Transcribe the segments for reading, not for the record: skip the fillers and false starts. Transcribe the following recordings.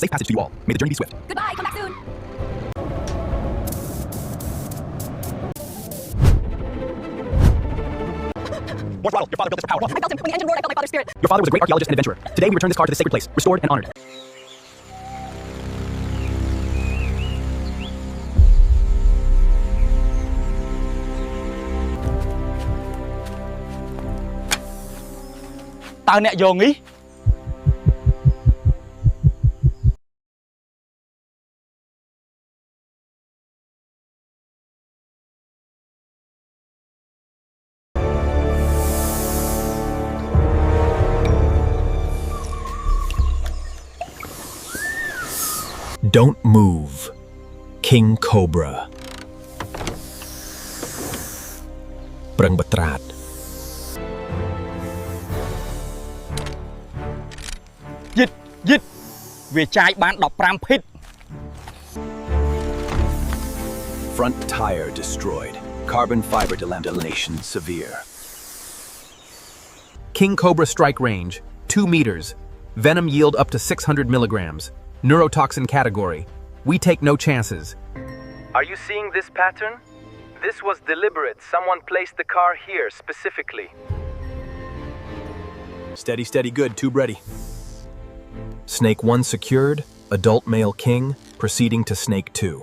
Safe passage to you all. May the journey be swift. Goodbye, come back soon. More throttle. Your father built this for power. I felt him. When the engine roared, I felt my father's spirit. Your father was a great archaeologist and adventurer. Today we return this car to this sacred place, restored and honored. Tao nè vô nghĩ. Don't move. King Cobra. Prang Batrat. Dít. Về chai bán 15 feet. Front tire destroyed. Carbon fiber delamination severe. King Cobra strike range, 2 meters. Venom yield up to 600 milligrams. Neurotoxin category. We take no chances. Are you seeing this pattern? This was deliberate. Someone placed the car here specifically. Steady, steady, good. Tube ready. Snake 1 secured, adult male king, proceeding to snake 2.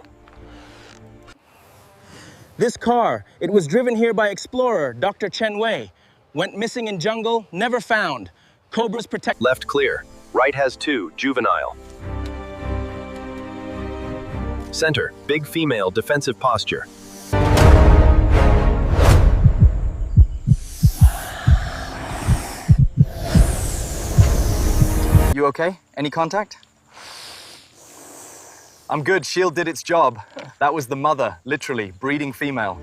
This car, it was driven here by explorer Dr. Chen Wei. Went missing in jungle, never found. Cobras protect. Left clear. Right has 2, juvenile. Center, big female, defensive posture. You okay? Any contact? I'm good, shield did its job. That was the mother, literally, breeding female.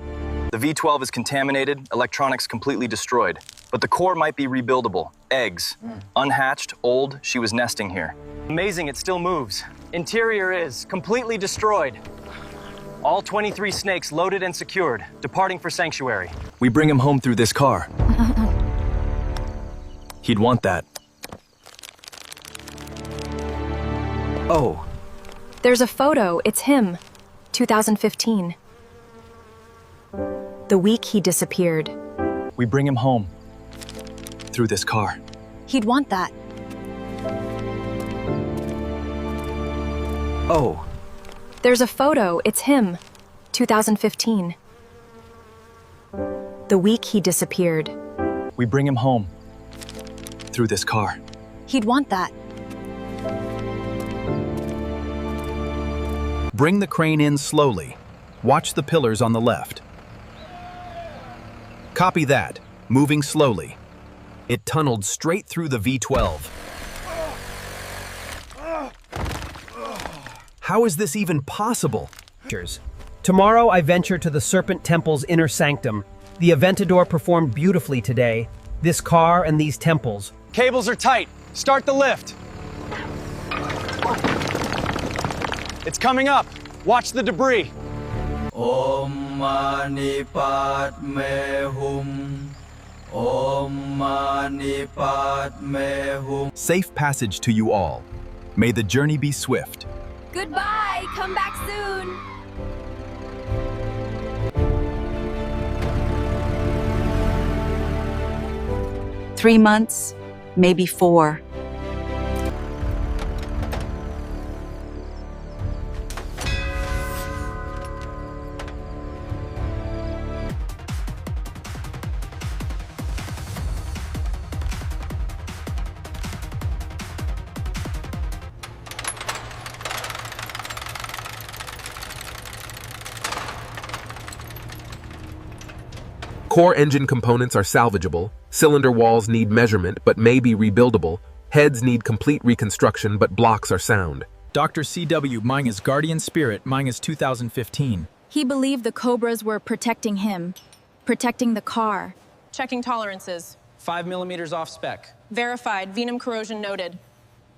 The V12 is contaminated, electronics completely destroyed. But the core might be rebuildable. Eggs. Unhatched, old, she was nesting here. Amazing, it still moves. Interior is completely destroyed. All 23 snakes loaded and secured, departing for sanctuary. We bring him home through this car. He'd want that. Oh. There's a photo. It's him. 2015. The week he disappeared. We bring him home through this car. He'd want that. Oh. There's a photo. It's him. 2015. The week he disappeared. We bring him home through this car. He'd want that. Bring the crane in slowly. Watch the pillars on the left. Copy that. Moving slowly. It tunneled straight through the V12. How is this even possible? Tomorrow I venture to the Serpent Temple's inner sanctum. The Aventador performed beautifully today. This car and these temples. Cables are tight. Start the lift. It's coming up. Watch the debris. Om Mani Padme Hum. Om Mani Padme Hum. Safe passage to you all. May the journey be swift. Goodbye. Come back soon. Three months, maybe 4. Core engine components are salvageable, cylinder walls need measurement but may be rebuildable, heads need complete reconstruction but blocks are sound. Dr. CW, mine is Guardian Spirit, mine is 2015. He believed the Cobras were protecting him, protecting the car. Checking tolerances. 5 millimeters off spec. Verified. Venum corrosion noted.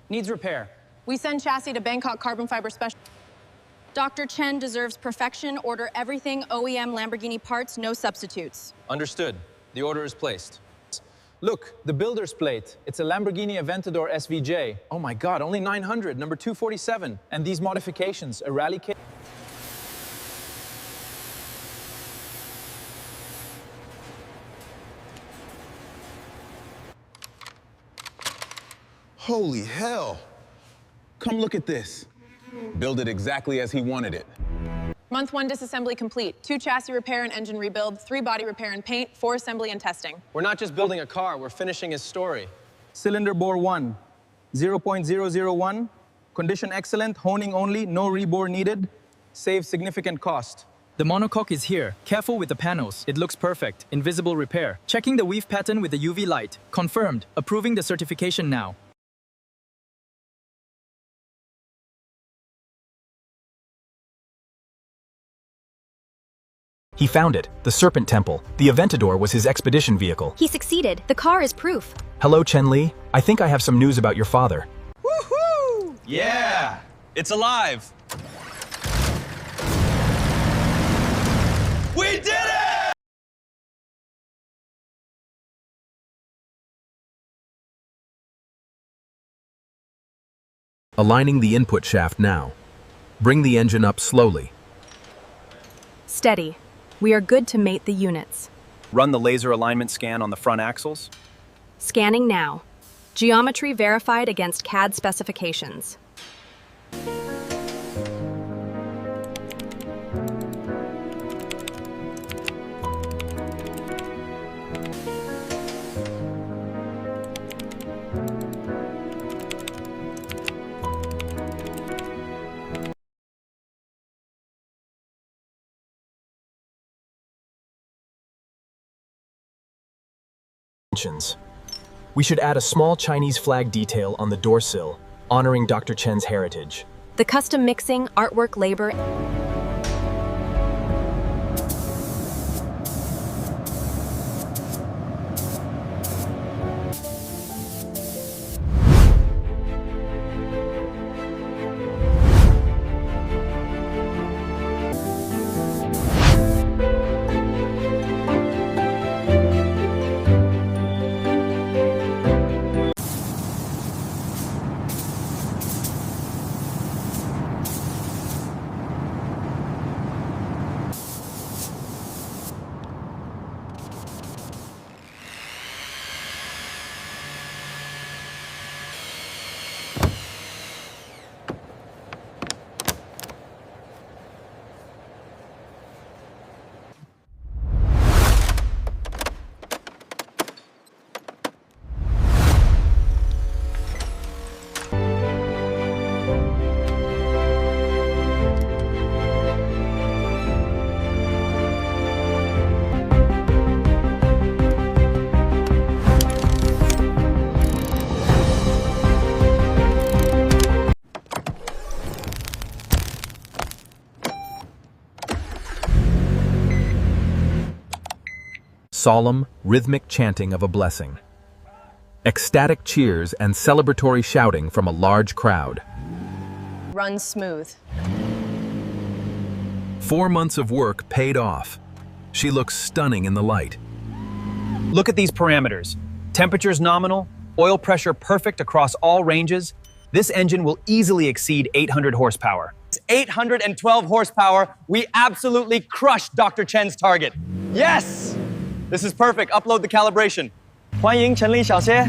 Needs repair. We send chassis to Bangkok Carbon Fiber Special. Dr. Chen deserves perfection. Order everything OEM Lamborghini parts, no substitutes. Understood. The order is placed. Look, the builder's plate. It's a Lamborghini Aventador SVJ. Oh my God, only 900, number 247. And these modifications, a rally kit. Holy hell. Come look at this. Build it exactly as he wanted it. Month 1 disassembly complete. 2 chassis repair and engine rebuild, 3 body repair and paint, 4 assembly and testing. We're not just building a car, we're finishing his story. Cylinder bore 1, 0.001. Condition excellent, honing only, no rebore needed. Save significant cost. The monocoque is here. Careful with the panels. It looks perfect. Invisible repair. Checking the weave pattern with the UV light. Confirmed. Approving the certification now. He found it, the Serpent Temple. The Aventador was his expedition vehicle. He succeeded. The car is proof. Hello, Chen Li. I think I have some news about your father. Woohoo! Yeah! It's alive! We did it! Aligning the input shaft now. Bring the engine up slowly. Steady. We are good to mate the units. Run the laser alignment scan on the front axles. Scanning now. Geometry verified against CAD specifications. We should add a small Chinese flag detail on the door sill, honoring Dr. Chen's heritage. The custom mixing, artwork, labor. Solemn, rhythmic chanting of a blessing. Ecstatic cheers and celebratory shouting from a large crowd. Run smooth. 4 months of work paid off. She looks stunning in the light. Look at these parameters. Temperature's nominal, oil pressure perfect across all ranges. This engine will easily exceed 800 horsepower. 812 horsepower. We absolutely crushed Dr. Chen's target. Yes! This is perfect. Upload the calibration. 欢迎陈丽小姐.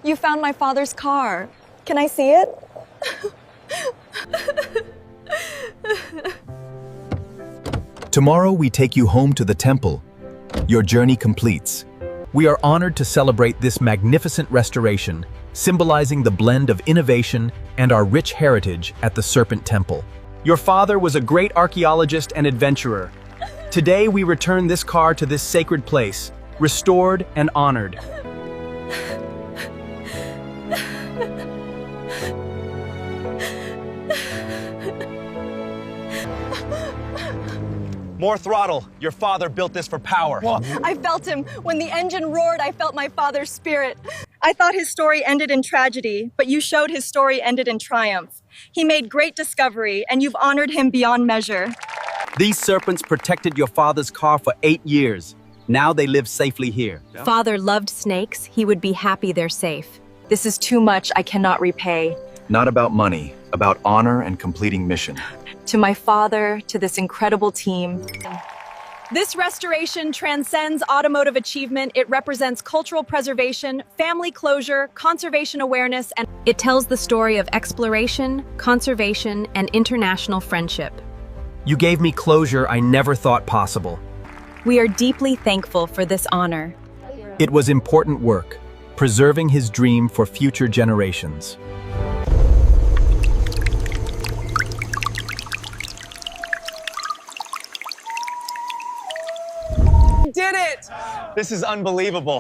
You found my father's car. Can I see it? Tomorrow we take you home to the temple. Your journey completes. We are honored to celebrate this magnificent restoration, symbolizing the blend of innovation and our rich heritage at the Serpent Temple. Your father was a great archaeologist and adventurer. Today we return this car to this sacred place, restored and honored. More throttle. Your father built this for power. I felt him. When the engine roared, I felt my father's spirit. I thought his story ended in tragedy, but you showed his story ended in triumph. He made great discovery, and you've honored him beyond measure. These serpents protected your father's car for 8 years. Now they live safely here. Father loved snakes. He would be happy they're safe. This is too much. I cannot repay. Not about money, about honor and completing mission. To my father, to this incredible team. This restoration transcends automotive achievement. It represents cultural preservation, family closure, conservation awareness, and It tells the story of exploration, conservation, and international friendship. You gave me closure I never thought possible. We are deeply thankful for this honor. It was important work, preserving his dream for future generations. Did it! This is unbelievable.